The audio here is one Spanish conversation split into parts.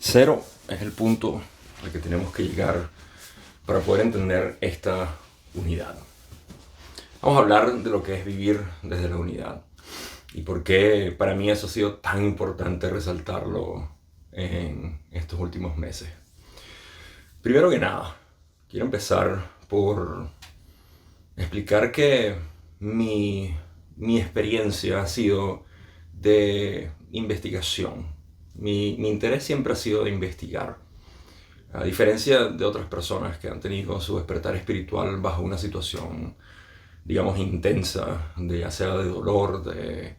Cero es el punto al que tenemos que llegar para poder entender esta unidad. Vamos a hablar de lo que es vivir desde la unidad y por qué para mí eso ha sido tan importante resaltarlo en estos últimos meses. Primero que nada, quiero empezar por explicar que mi experiencia ha sido de investigación. Mi interés siempre ha sido de investigar. A diferencia de otras personas que han tenido su despertar espiritual bajo una situación, digamos, intensa, ya sea de dolor, de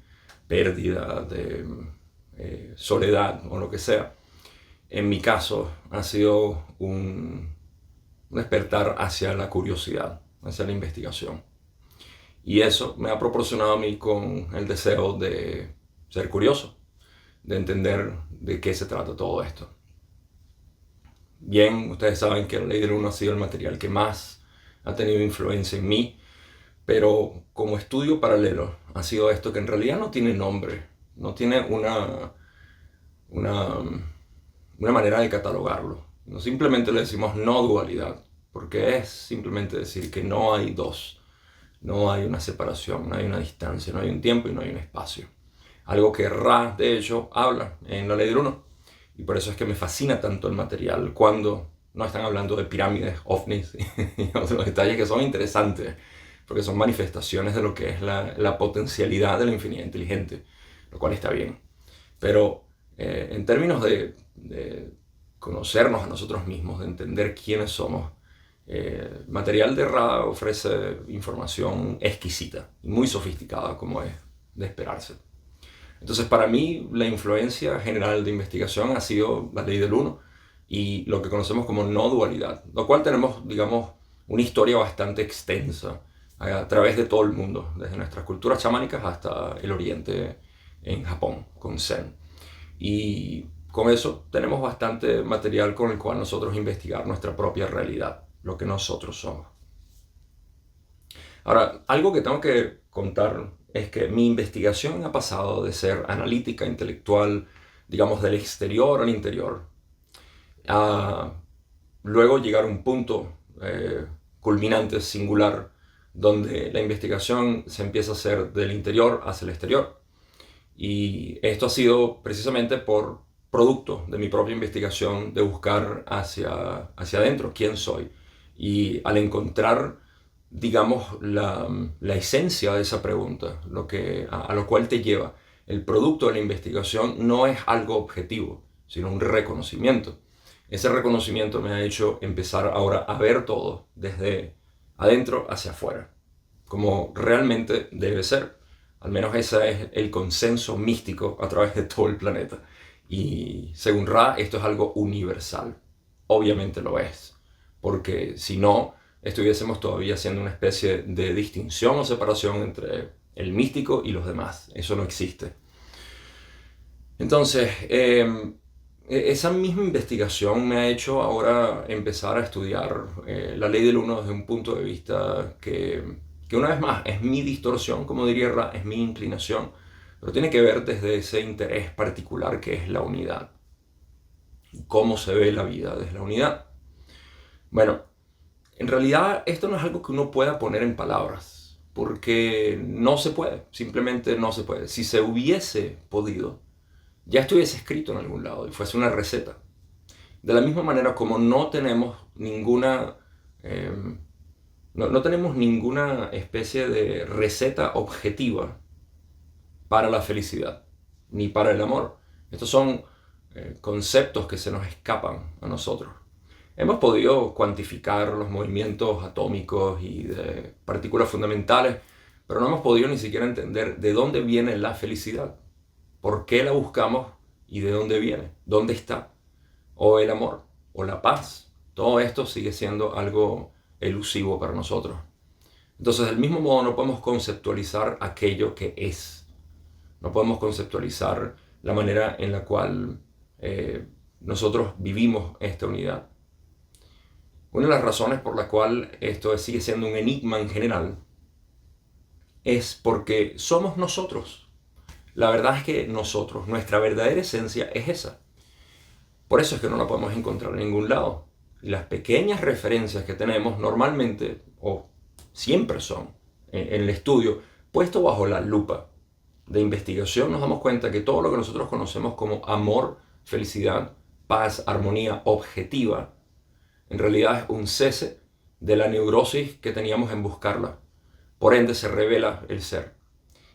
pérdida, de soledad o lo que sea, en mi caso ha sido un despertar hacia la curiosidad, hacia la investigación. Y eso me ha proporcionado a mí con el deseo de ser curioso, de entender de qué se trata todo esto. Bien, ustedes saben que la ley del uno ha sido el material que más ha tenido influencia en mí, pero como estudio paralelo ha sido esto que en realidad no tiene nombre, no tiene una, una manera de catalogarlo. No simplemente le decimos no dualidad, porque es simplemente decir que no hay dos, no hay una separación, no hay una distancia, no hay un tiempo y no hay un espacio. Algo que Ra, de hecho, habla en la ley del uno. Y por eso es que me fascina tanto el material cuando no están hablando de pirámides, ovnis y otros detalles que son interesantes, porque son manifestaciones de lo que es la potencialidad de la infinidad inteligente, lo cual está bien. Pero en términos de conocernos a nosotros mismos, de entender quiénes somos, material de Ra ofrece información exquisita y muy sofisticada, como es de esperarse. Entonces, para mí, la influencia general de investigación ha sido la ley del uno y lo que conocemos como no dualidad, lo cual tenemos, digamos, una historia bastante extensa a través de todo el mundo, desde nuestras culturas chamánicas hasta el oriente en Japón, con Zen. Y con eso tenemos bastante material con el cual nosotros investigar nuestra propia realidad, lo que nosotros somos. Ahora, algo que tengo que contar es que mi investigación ha pasado de ser analítica, intelectual, digamos, del exterior al interior, a luego llegar a un punto culminante, singular, donde la investigación se empieza a hacer del interior hacia el exterior. Y esto ha sido precisamente por producto de mi propia investigación, de buscar hacia adentro quién soy. Y al encontrar, digamos, la esencia de esa pregunta, a lo cual te lleva, el producto de la investigación no es algo objetivo, sino un reconocimiento. Ese reconocimiento me ha hecho empezar ahora a ver todo desde adentro hacia afuera, como realmente debe ser. Al menos ese es el consenso místico a través de todo el planeta. Y según Ra, esto es algo universal. Obviamente lo es, porque si no, estuviésemos todavía haciendo una especie de distinción o separación entre el místico y los demás. Eso no existe. Entonces, esa misma investigación me ha hecho ahora empezar a estudiar la ley del uno desde un punto de vista que una vez más es mi distorsión, como diría Ra, es mi inclinación, pero tiene que ver desde ese interés particular que es la unidad. ¿Cómo se ve la vida desde la unidad? Bueno, en realidad esto no es algo que uno pueda poner en palabras, porque no se puede, simplemente no se puede. Si se hubiese podido, ya estuviese escrito en algún lado y fuese una receta. De la misma manera como no tenemos eh, no tenemos ninguna especie de receta objetiva para la felicidad, ni para el amor. Estos son conceptos que se nos escapan a nosotros. Hemos podido cuantificar los movimientos atómicos y de partículas fundamentales, pero no hemos podido ni siquiera entender de dónde viene la felicidad, por qué la buscamos y de dónde viene, dónde está, o el amor, o la paz. Todo esto sigue siendo algo elusivo para nosotros. Entonces, del mismo modo, no podemos conceptualizar aquello que es. No podemos conceptualizar la manera en la cual nosotros vivimos esta unidad. Una de las razones por la cual esto sigue siendo un enigma en general es porque somos nosotros. La verdad es que nosotros, nuestra verdadera esencia es esa. Por eso es que no la podemos encontrar en ningún lado. Y las pequeñas referencias que tenemos normalmente, o siempre son, en el estudio, puesto bajo la lupa de investigación, nos damos cuenta que todo lo que nosotros conocemos como amor, felicidad, paz, armonía objetiva, en realidad es un cese de la neurosis que teníamos en buscarla. Por ende se revela el ser.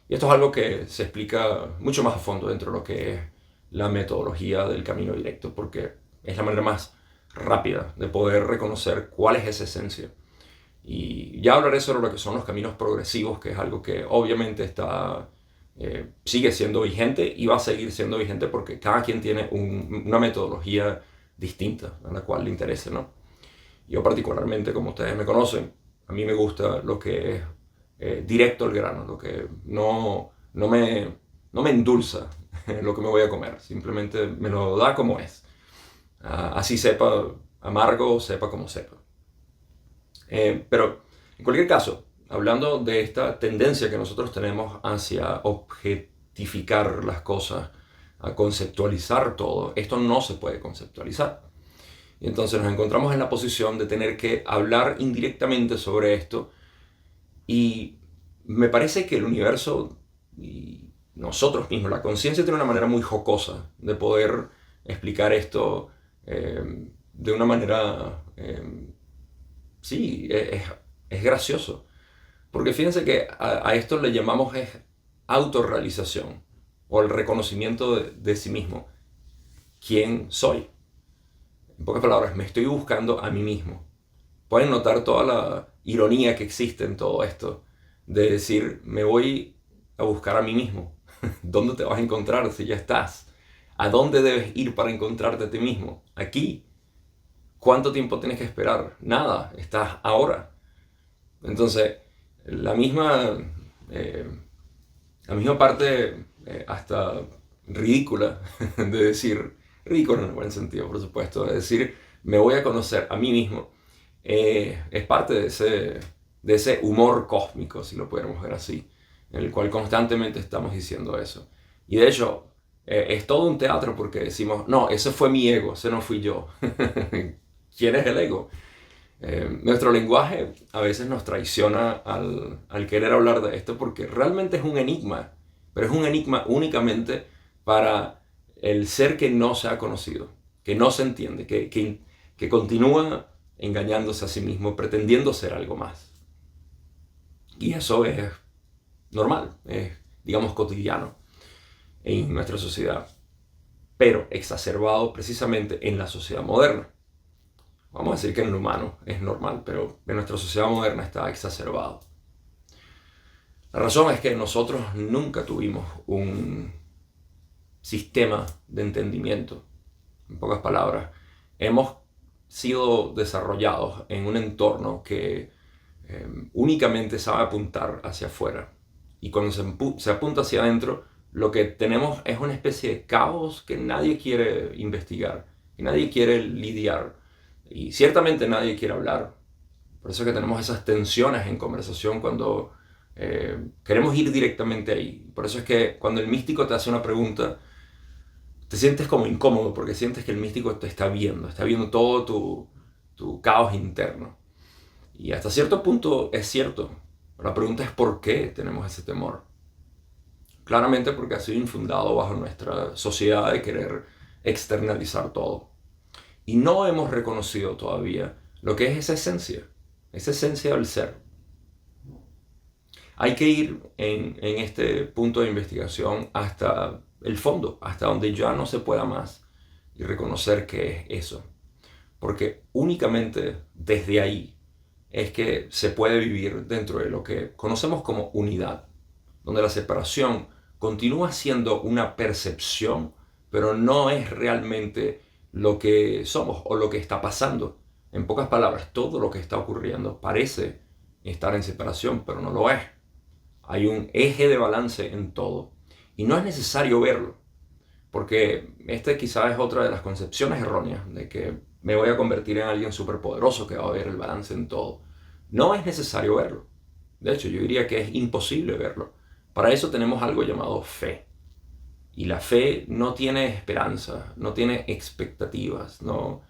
Y esto es algo que se explica mucho más a fondo dentro de lo que es la metodología del camino directo, porque es la manera más rápida de poder reconocer cuál es esa esencia. Y ya hablaré sobre lo que son los caminos progresivos, que es algo que obviamente sigue siendo vigente y va a seguir siendo vigente porque cada quien tiene una metodología distinta a la cual le interese, ¿no? Yo particularmente, como ustedes me conocen, a mí me gusta lo que es directo al grano, lo que no me endulza lo que me voy a comer, simplemente me lo da como es. Así sepa amargo, sepa como sepa. Pero en cualquier caso, hablando de esta tendencia que nosotros tenemos hacia objetificar las cosas, a conceptualizar todo, esto no se puede conceptualizar. Y entonces nos encontramos en la posición de tener que hablar indirectamente sobre esto. Y me parece que el universo y nosotros mismos, la conciencia tiene una manera muy jocosa de poder explicar esto de una manera, sí, es gracioso. Porque fíjense que a esto le llamamos autorrealización o el reconocimiento de sí mismo. ¿Quién soy? En pocas palabras, me estoy buscando a mí mismo. Pueden notar toda la ironía que existe en todo esto, de decir, me voy a buscar a mí mismo. ¿Dónde te vas a encontrar si ya estás? ¿A dónde debes ir para encontrarte a ti mismo? Aquí. ¿Cuánto tiempo tienes que esperar? Nada, estás ahora. Entonces, la misma, la misma parte hasta ridícula de decir, ridículo en el buen sentido, por supuesto, de decir, me voy a conocer a mí mismo, es parte de ese humor cósmico, si lo pudiéramos ver así, en el cual constantemente estamos diciendo eso. Y de hecho, es todo un teatro porque decimos, no, ese fue mi ego, ese no fui yo. ¿Quién es el ego? Nuestro lenguaje a veces nos traiciona al querer hablar de esto porque realmente es un enigma, pero es un enigma únicamente para el ser que no se ha conocido, que no se entiende, que continúa engañándose a sí mismo, pretendiendo ser algo más. Y eso es normal, es, digamos, cotidiano en nuestra sociedad, pero exacerbado precisamente en la sociedad moderna. Vamos a decir que en lo humano es normal, pero en nuestra sociedad moderna está exacerbado. La razón es que nosotros nunca tuvimos un sistema de entendimiento. En pocas palabras, hemos sido desarrollados en un entorno que únicamente sabe apuntar hacia afuera. Y cuando se apunta hacia adentro, lo que tenemos es una especie de caos que nadie quiere investigar, que nadie quiere lidiar. Y ciertamente nadie quiere hablar. Por eso es que tenemos esas tensiones en conversación cuando queremos ir directamente ahí. Por eso es que cuando el místico te hace una pregunta, te sientes como incómodo porque sientes que el místico te está viendo todo tu caos interno. Y hasta cierto punto es cierto. La pregunta es por qué tenemos ese temor. Claramente porque ha sido infundado bajo nuestra sociedad de querer externalizar todo. Y no hemos reconocido todavía lo que es esa esencia del ser. Hay que ir en este punto de investigación hasta el fondo, hasta donde ya no se pueda más y reconocer qué es eso. Porque únicamente desde ahí es que se puede vivir dentro de lo que conocemos como unidad, donde la separación continúa siendo una percepción, pero no es realmente lo que somos o lo que está pasando. En pocas palabras, todo lo que está ocurriendo parece estar en separación, pero no lo es. Hay un eje de balance en todo y no es necesario verlo, porque esta quizás es otra de las concepciones erróneas de que me voy a convertir en alguien superpoderoso que va a ver el balance en todo. No es necesario verlo. De hecho, yo diría que es imposible verlo. Para eso tenemos algo llamado fe. Y la fe no tiene esperanza, no tiene expectativas, no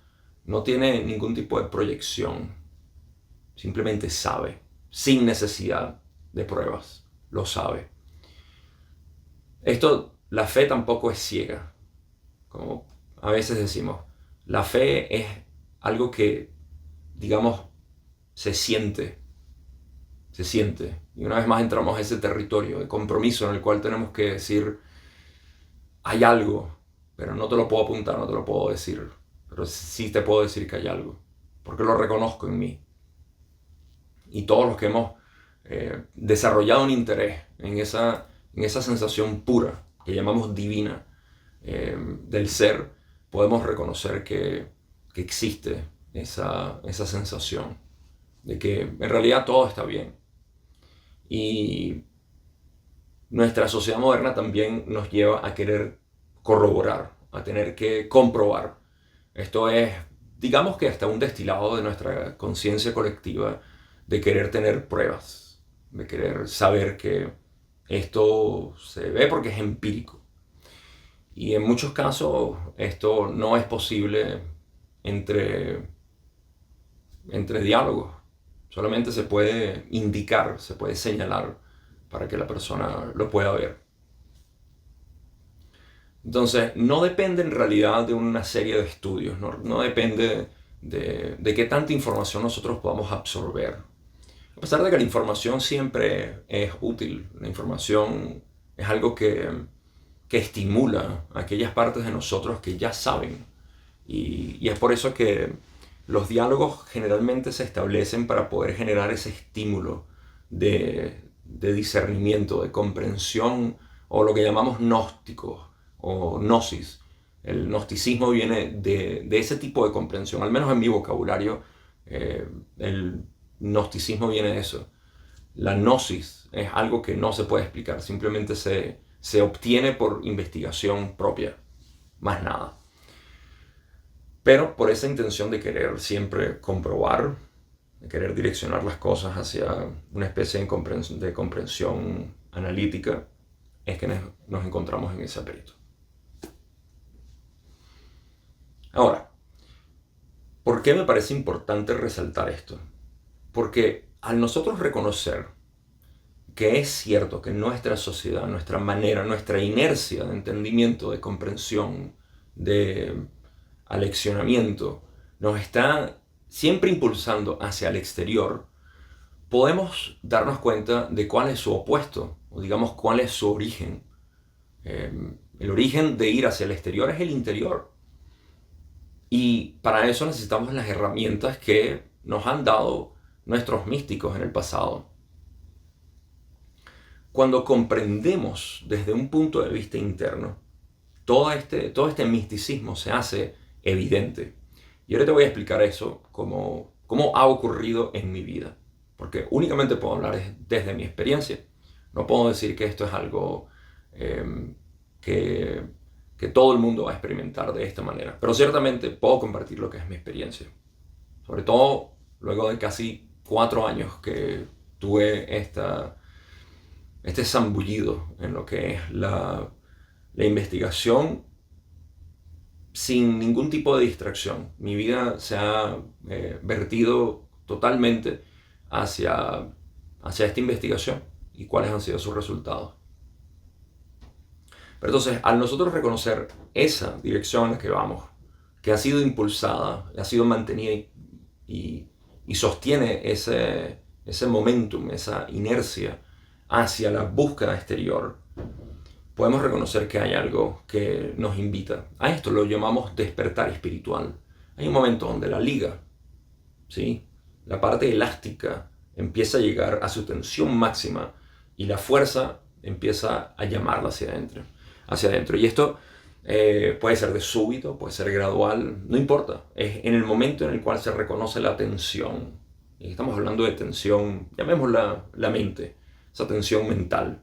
tiene ningún tipo de proyección. Simplemente sabe, sin necesidad de pruebas, lo sabe. La fe tampoco es ciega, como a veces decimos. La fe es algo que, digamos, se siente. Se siente. Y una vez más entramos a ese territorio de compromiso en el cual tenemos que decir, hay algo, pero no te lo puedo apuntar, no te lo puedo decir. Pero sí te puedo decir que hay algo, porque lo reconozco en mí. Y todos los que hemos desarrollado un interés en esa sensación pura, que llamamos divina, del ser, podemos reconocer que existe esa sensación de que en realidad todo está bien. Y nuestra sociedad moderna también nos lleva a querer corroborar, a tener que comprobar. Esto es, digamos que hasta un destilado de nuestra conciencia colectiva de querer tener pruebas, de querer saber que esto se ve porque es empírico. Y en muchos casos esto no es posible entre diálogos. Solamente se puede indicar, se puede señalar para que la persona lo pueda ver. Entonces, no depende en realidad de una serie de estudios, no depende de qué tanta información nosotros podamos absorber. A pesar de que la información siempre es útil, la información es algo que estimula a aquellas partes de nosotros que ya saben. Y es por eso que los diálogos generalmente se establecen para poder generar ese estímulo de discernimiento, de comprensión, o lo que llamamos gnósticos o gnosis. El gnosticismo viene de ese tipo de comprensión, al menos en mi vocabulario, el gnosticismo viene de eso. La gnosis es algo que no se puede explicar, simplemente se obtiene por investigación propia, más nada. Pero por esa intención de querer siempre comprobar, de querer direccionar las cosas hacia una especie de comprensión analítica, es que nos encontramos en ese aprieto. Ahora, ¿por qué me parece importante resaltar esto? Porque al nosotros reconocer que es cierto que nuestra sociedad, nuestra manera, nuestra inercia de entendimiento, de comprensión, de aleccionamiento, nos está siempre impulsando hacia el exterior, podemos darnos cuenta de cuál es su opuesto, o digamos cuál es su origen. El origen de ir hacia el exterior es el interior. Y para eso necesitamos las herramientas que nos han dado nuestros místicos en el pasado. Cuando comprendemos desde un punto de vista interno, todo este misticismo se hace evidente. Y ahora te voy a explicar eso, cómo ha ocurrido en mi vida. Porque únicamente puedo hablar desde mi experiencia. No puedo decir que esto es algo que todo el mundo va a experimentar de esta manera. Pero ciertamente puedo compartir lo que es mi experiencia. Sobre todo luego de casi 4 años que tuve este zambullido en lo que es la investigación sin ningún tipo de distracción. Mi vida se ha vertido totalmente hacia esta investigación y cuáles han sido sus resultados. Pero entonces, al nosotros reconocer esa dirección en la que vamos, que ha sido impulsada, ha sido mantenida y sostiene ese momentum, esa inercia hacia la búsqueda exterior, podemos reconocer que hay algo que nos invita. A esto lo llamamos despertar espiritual. Hay un momento donde la liga, ¿sí?, la parte elástica, empieza a llegar a su tensión máxima y la fuerza empieza a llamarla hacia adentro. Y esto puede ser de súbito, puede ser gradual, no importa. Es en el momento en el cual se reconoce la tensión. Y estamos hablando de tensión, llamémosla la mente, esa tensión mental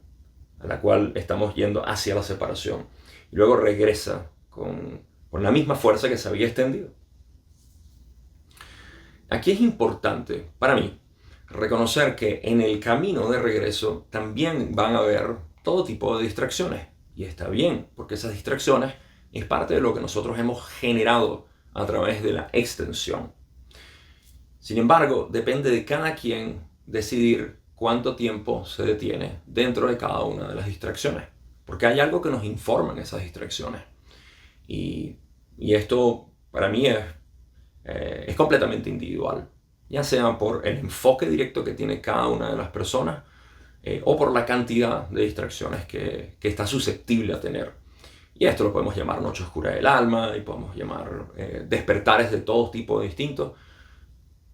a la cual estamos yendo hacia la separación. Y luego regresa con la misma fuerza que se había extendido. Aquí es importante, para mí, reconocer que en el camino de regreso también van a haber todo tipo de distracciones. Y está bien, porque esas distracciones es parte de lo que nosotros hemos generado a través de la extensión. Sin embargo, depende de cada quien decidir cuánto tiempo se detiene dentro de cada una de las distracciones. Porque hay algo que nos informa en esas distracciones. Y esto para mí es completamente individual. Ya sea por el enfoque directo que tiene cada una de las personas o por la cantidad de distracciones que está susceptible a tener. Y esto lo podemos llamar noche oscura del alma y podemos llamar despertares de todo tipo de distintos.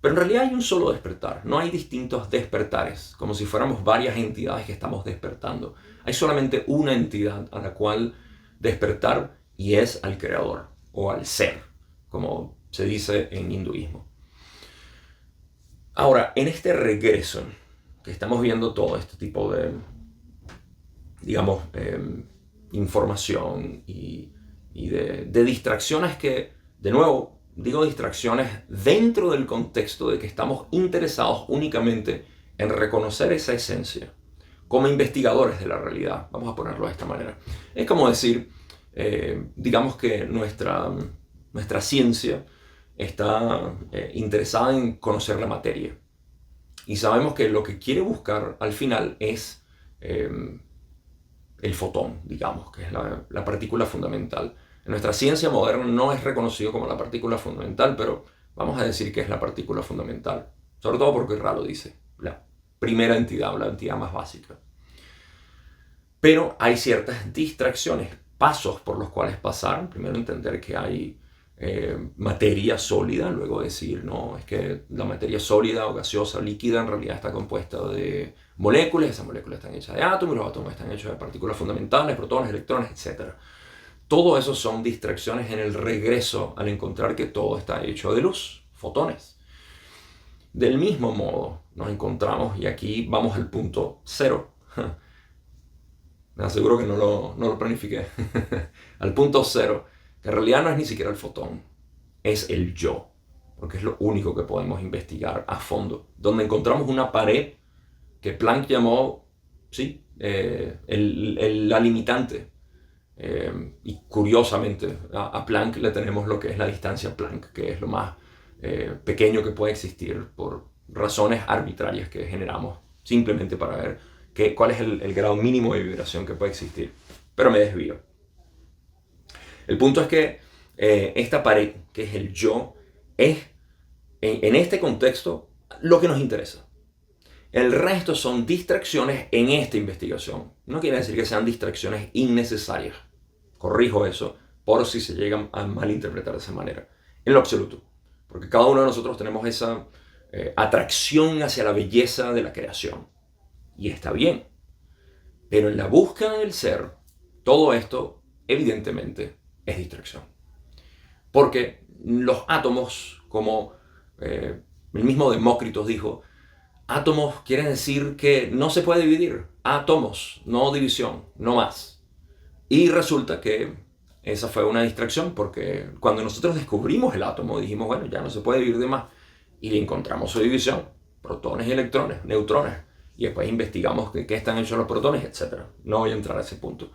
Pero en realidad hay un solo despertar, no hay distintos despertares, como si fuéramos varias entidades que estamos despertando. Hay solamente una entidad a la cual despertar y es al creador o al ser, como se dice en hinduismo. Ahora, en este regreso, que estamos viendo todo este tipo de, digamos, información y de distracciones que, de nuevo, digo distracciones dentro del contexto de que estamos interesados únicamente en reconocer esa esencia como investigadores de la realidad, vamos a ponerlo de esta manera. Es como decir, digamos que nuestra ciencia está interesada en conocer la materia y sabemos que lo que quiere buscar al final es el fotón, digamos, que es la partícula fundamental. En nuestra ciencia moderna no es reconocido como la partícula fundamental, pero vamos a decir que es la partícula fundamental. Sobre todo porque Ra lo dice, la primera entidad o la entidad más básica. Pero hay ciertas distracciones, pasos por los cuales pasar. Primero entender que hay materia sólida, luego decir, no, es que la materia sólida o gaseosa o líquida en realidad está compuesta de moléculas, esas moléculas están hechas de átomos, los átomos están hechos de partículas fundamentales, protones, electrones, etc. Todo eso son distracciones en el regreso al encontrar que todo está hecho de luz, fotones. Del mismo modo nos encontramos, y aquí vamos al punto cero. Me aseguro que no lo planifiqué. Al punto cero, que en realidad no es ni siquiera el fotón, es el yo, porque es lo único que podemos investigar a fondo. Donde encontramos una pared que Planck llamó, sí, la limitante. Y curiosamente a Planck le tenemos lo que es la distancia Planck, que es lo más pequeño que puede existir por razones arbitrarias que generamos simplemente para ver cuál es el grado mínimo de vibración que puede existir. Pero me desvío. El punto es que esta pared, que es el yo, es en este contexto lo que nos interesa. El resto son distracciones en esta investigación. No quiere decir que sean distracciones innecesarias. Corrijo eso por si se llegan a malinterpretar de esa manera. En lo absoluto. Porque cada uno de nosotros tenemos esa atracción hacia la belleza de la creación. Y está bien. Pero en la búsqueda del ser, todo esto evidentemente es distracción. Porque los átomos, como el mismo Demócrito dijo, átomos quiere decir que no se puede dividir. Átomos, no división, no más. Y resulta que esa fue una distracción porque cuando nosotros descubrimos el átomo dijimos, bueno, ya no se puede dividir de más. Y le encontramos su división, protones y electrones, neutrones. Y después investigamos qué están hechos los protones, etc. No voy a entrar a ese punto.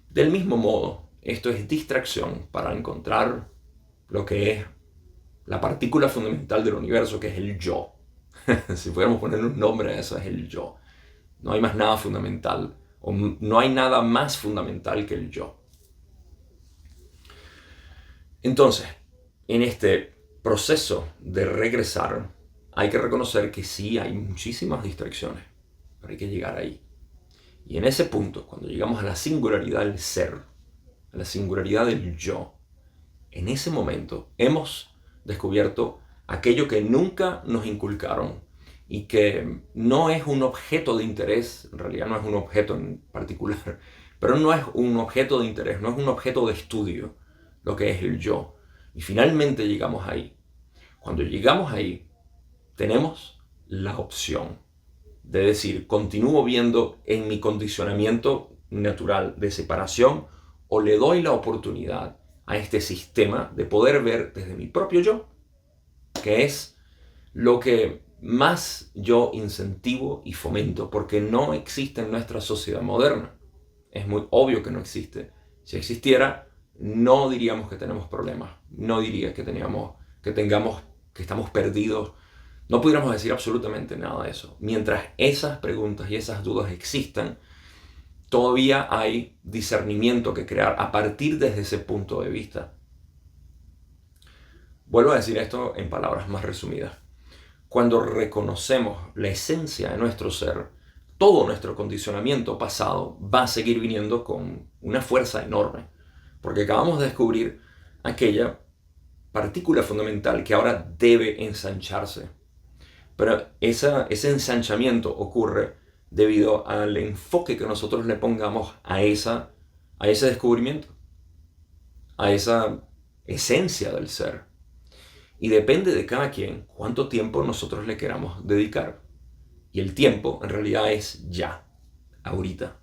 Del mismo modo, esto es distracción para encontrar lo que es la partícula fundamental del universo, que es el yo. Si pudiéramos ponerle un nombre a eso, es el yo. No hay más nada fundamental, o no hay nada más fundamental que el yo. Entonces, en este proceso de regresar, hay que reconocer que sí hay muchísimas distracciones, pero hay que llegar ahí. Y en ese punto, cuando llegamos a la singularidad del ser, a la singularidad del yo, en ese momento hemos descubierto aquello que nunca nos inculcaron y que no es un objeto de interés, en realidad no es un objeto en particular, pero no es un objeto de interés, no es un objeto de estudio, lo que es el yo. Y finalmente llegamos ahí. Cuando llegamos ahí, tenemos la opción de decir, continúo viendo en mi condicionamiento natural de separación o le doy la oportunidad a este sistema de poder ver desde mi propio yo, que es lo que más yo incentivo y fomento, porque no existe en nuestra sociedad moderna. es muy obvio que no existe. Si existiera, no diríamos que tenemos problemas, no diría que estamos perdidos, no pudiéramos decir absolutamente nada de eso. Mientras esas preguntas y esas dudas existan, todavía hay discernimiento que crear a partir desde ese punto de vista. Vuelvo a decir esto en palabras más resumidas. Cuando reconocemos la esencia de nuestro ser, todo nuestro condicionamiento pasado va a seguir viniendo con una fuerza enorme, porque acabamos de descubrir aquella partícula fundamental que ahora debe ensancharse. Pero ese ensanchamiento ocurre debido al enfoque que nosotros le pongamos a ese descubrimiento, a esa esencia del ser. Y depende de cada quien cuánto tiempo nosotros le queramos dedicar. Y el tiempo en realidad es ya, ahorita.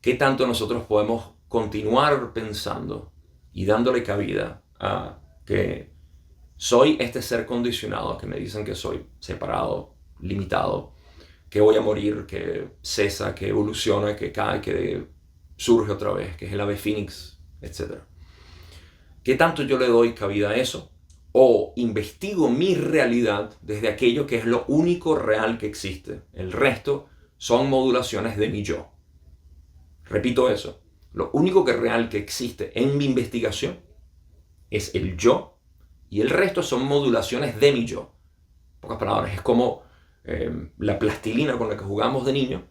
¿Qué tanto nosotros podemos continuar pensando y dándole cabida a que soy este ser condicionado, que me dicen que soy separado, limitado, que voy a morir, que cesa, que evoluciona, que cae, que surge otra vez, que es el ave fénix, etc.? ¿Qué tanto yo le doy cabida a eso? O investigo mi realidad desde aquello que es lo único real que existe. El resto son modulaciones de mi yo. Repito eso. Lo único que real que existe en mi investigación es el yo y el resto son modulaciones de mi yo. En pocas palabras, es como la plastilina con la que jugamos de niño.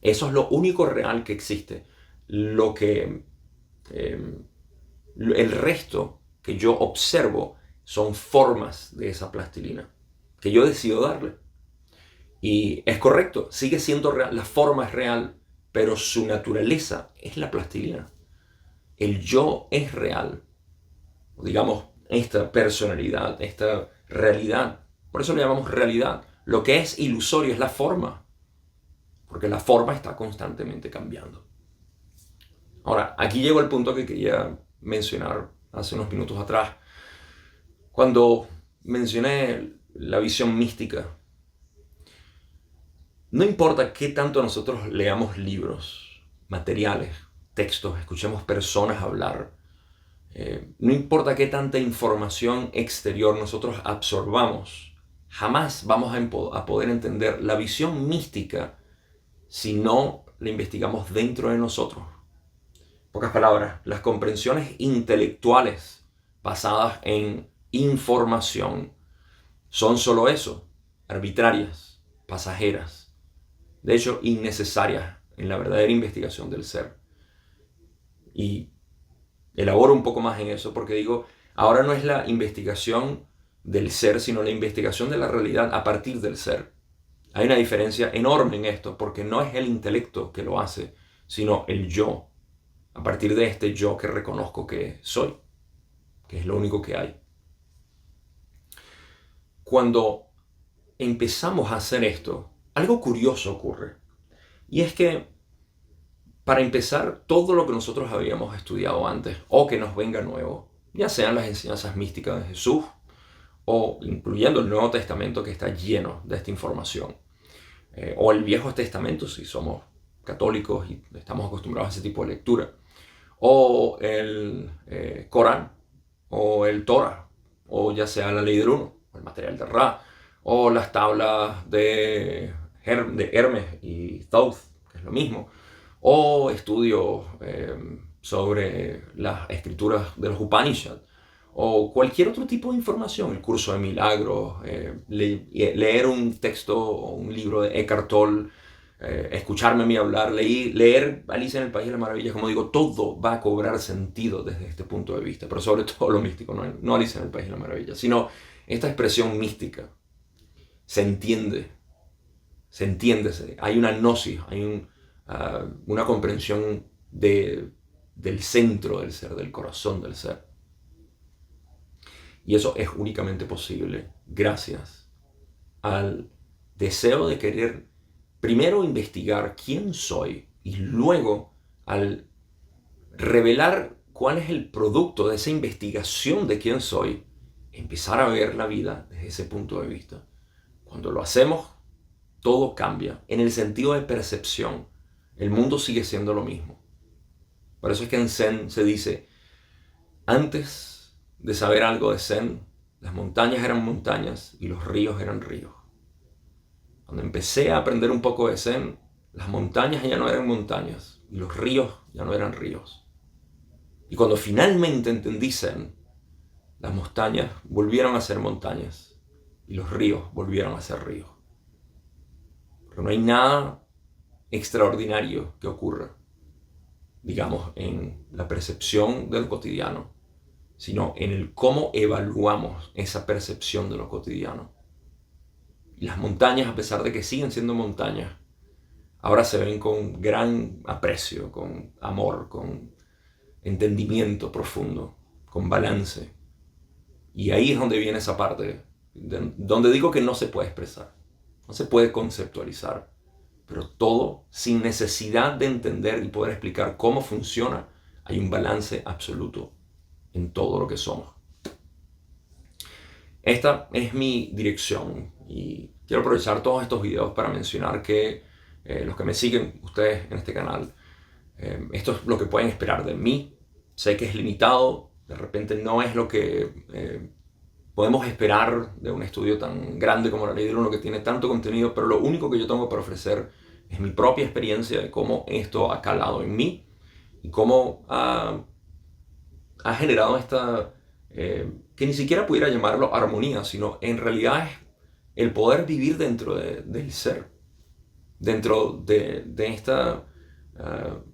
Eso es lo único real que existe. El resto que yo observo son formas de esa plastilina que yo decido darle. Y es correcto, sigue siendo real, la forma es real, pero su naturaleza es la plastilina. El yo es real. Digamos, esta personalidad, esta realidad. Por eso le llamamos realidad. Lo que es ilusorio es la forma, porque la forma está constantemente cambiando. Ahora, aquí llegó el punto que quería mencionar hace unos minutos atrás. Cuando mencioné la visión mística, no importa qué tanto nosotros leamos libros, materiales, textos, escuchemos personas hablar, no importa qué tanta información exterior nosotros absorbamos, jamás vamos a poder entender la visión mística si no la investigamos dentro de nosotros. En pocas palabras, las comprensiones intelectuales basadas en información son solo eso, arbitrarias, pasajeras, de hecho innecesarias en la verdadera investigación del ser. Y elaboro un poco más en eso porque digo, ahora no es la investigación del ser, sino la investigación de la realidad a partir del ser. Hay una diferencia enorme en esto porque no es el intelecto que lo hace, sino el yo, a partir de este yo que reconozco que soy, que es lo único que hay. Cuando empezamos a hacer esto, algo curioso ocurre. Y es que, para empezar, todo lo que nosotros habíamos estudiado antes, o que nos venga nuevo, ya sean las enseñanzas místicas de Jesús, o incluyendo el Nuevo Testamento que está lleno de esta información, o el Viejo Testamento si somos católicos y estamos acostumbrados a ese tipo de lectura, o el Corán, o el Torah, o ya sea la Ley del Uno, o el material de Ra, o las tablas de Hermes y Thoth, que es lo mismo, o estudios sobre las escrituras de los Upanishads, o cualquier otro tipo de información, el curso de milagros, leer un texto o un libro de Eckhart Tolle, escucharme a mí hablar, leer Alicia en el País de las Maravillas, como digo, todo va a cobrar sentido desde este punto de vista, pero sobre todo lo místico, no Alicia en el País de las Maravillas, sino esta expresión mística. Se entiende, hay una gnosis, hay una comprensión del centro del ser, del corazón del ser. Y eso es únicamente posible gracias al deseo de querer primero investigar quién soy y luego al revelar cuál es el producto de esa investigación de quién soy, empezar a ver la vida desde ese punto de vista. Cuando lo hacemos, todo cambia en el sentido de percepción, el mundo sigue siendo lo mismo. Por eso es que en Zen se dice, antes de saber algo de Zen, las montañas eran montañas y los ríos eran ríos. Cuando empecé a aprender un poco de Zen, las montañas ya no eran montañas y los ríos ya no eran ríos. Y cuando finalmente entendí Zen, las montañas volvieron a ser montañas y los ríos volvieron a ser ríos. Pero no hay nada extraordinario que ocurra, digamos, en la percepción de lo cotidiano, sino en el cómo evaluamos esa percepción de lo cotidiano. Y las montañas, a pesar de que siguen siendo montañas, ahora se ven con gran aprecio, con amor, con entendimiento profundo, con balance. Y ahí es donde viene esa parte, donde digo que no se puede expresar, no se puede conceptualizar, pero todo, sin necesidad de entender y poder explicar cómo funciona, hay un balance absoluto en todo lo que somos. Esta es mi dirección y quiero aprovechar todos estos videos para mencionar que los que me siguen, ustedes en este canal, esto es lo que pueden esperar de mí. Sé que es limitado, de repente no es lo que podemos esperar de un estudio tan grande como La Ley del Uno, que tiene tanto contenido, pero lo único que yo tengo para ofrecer es mi propia experiencia de cómo esto ha calado en mí y cómo ha generado esta, que ni siquiera pudiera llamarlo armonía, sino en realidad es el poder vivir dentro del ser, dentro de esta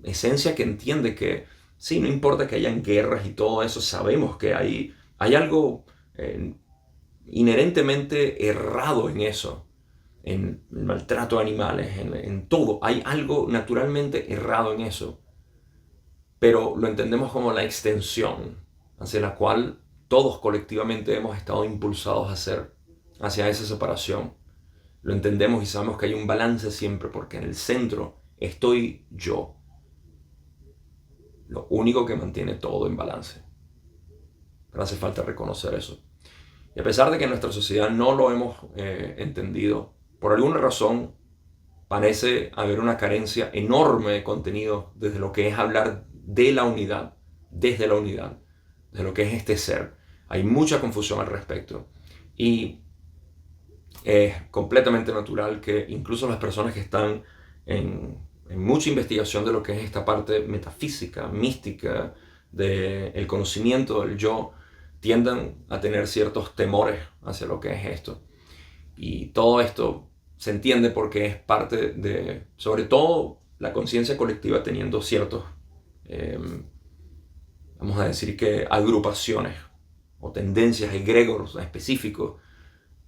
esencia que entiende que sí, no importa que hayan guerras y todo eso, sabemos que hay algo inherentemente errado en eso, en el maltrato de animales, en todo. Hay algo naturalmente errado en eso, pero lo entendemos como la extensión hacia la cual todos colectivamente hemos estado impulsados hacia esa separación. Lo entendemos y sabemos que hay un balance siempre, porque en el centro estoy yo, lo único que mantiene todo en balance. Pero hace falta reconocer eso. Y a pesar de que en nuestra sociedad no lo hemos entendido, por alguna razón parece haber una carencia enorme de contenido desde lo que es hablar de la unidad, desde la unidad, de lo que es este ser. Hay mucha confusión al respecto. Y es completamente natural que incluso las personas que están en mucha investigación de lo que es esta parte metafísica, mística, del conocimiento del yo, tiendan a tener ciertos temores hacia lo que es esto. Y todo esto se entiende porque es parte de, sobre todo, la conciencia colectiva teniendo ciertos, vamos a decir que agrupaciones o tendencias, egregores específicos.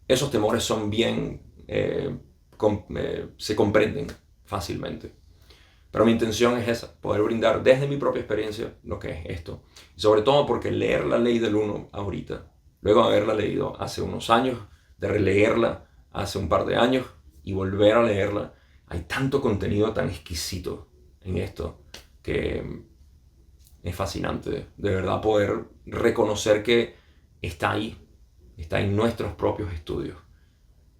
Esos temores son bien, se comprenden fácilmente. Pero mi intención es esa, poder brindar desde mi propia experiencia lo que es esto. Y sobre todo porque leer La Ley del Uno ahorita, luego de haberla leído hace unos años, de releerla hace un par de años y volver a leerla, hay tanto contenido tan exquisito en esto que es fascinante. De verdad poder reconocer que está ahí, está en nuestros propios estudios,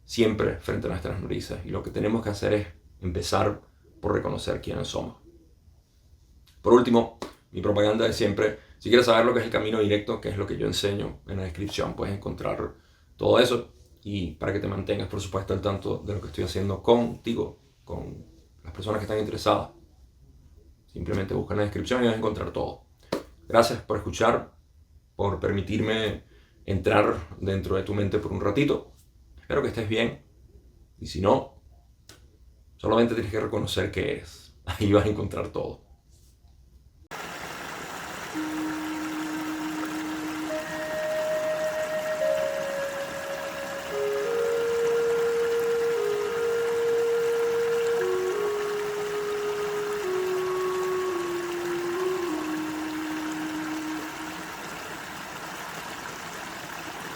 siempre frente a nuestras narices. Y lo que tenemos que hacer es empezar por reconocer quiénes somos. Por último, mi propaganda de siempre, si quieres saber lo que es el camino directo, que es lo que yo enseño en la descripción, puedes encontrar todo eso. Y para que te mantengas, por supuesto, al tanto de lo que estoy haciendo contigo, con las personas que están interesadas, simplemente busca en la descripción y vas a encontrar todo. Gracias por escuchar, por permitirme entrar dentro de tu mente por un ratito. Espero que estés bien. Y si no, solamente tienes que reconocer qué es. Ahí vas a encontrar todo.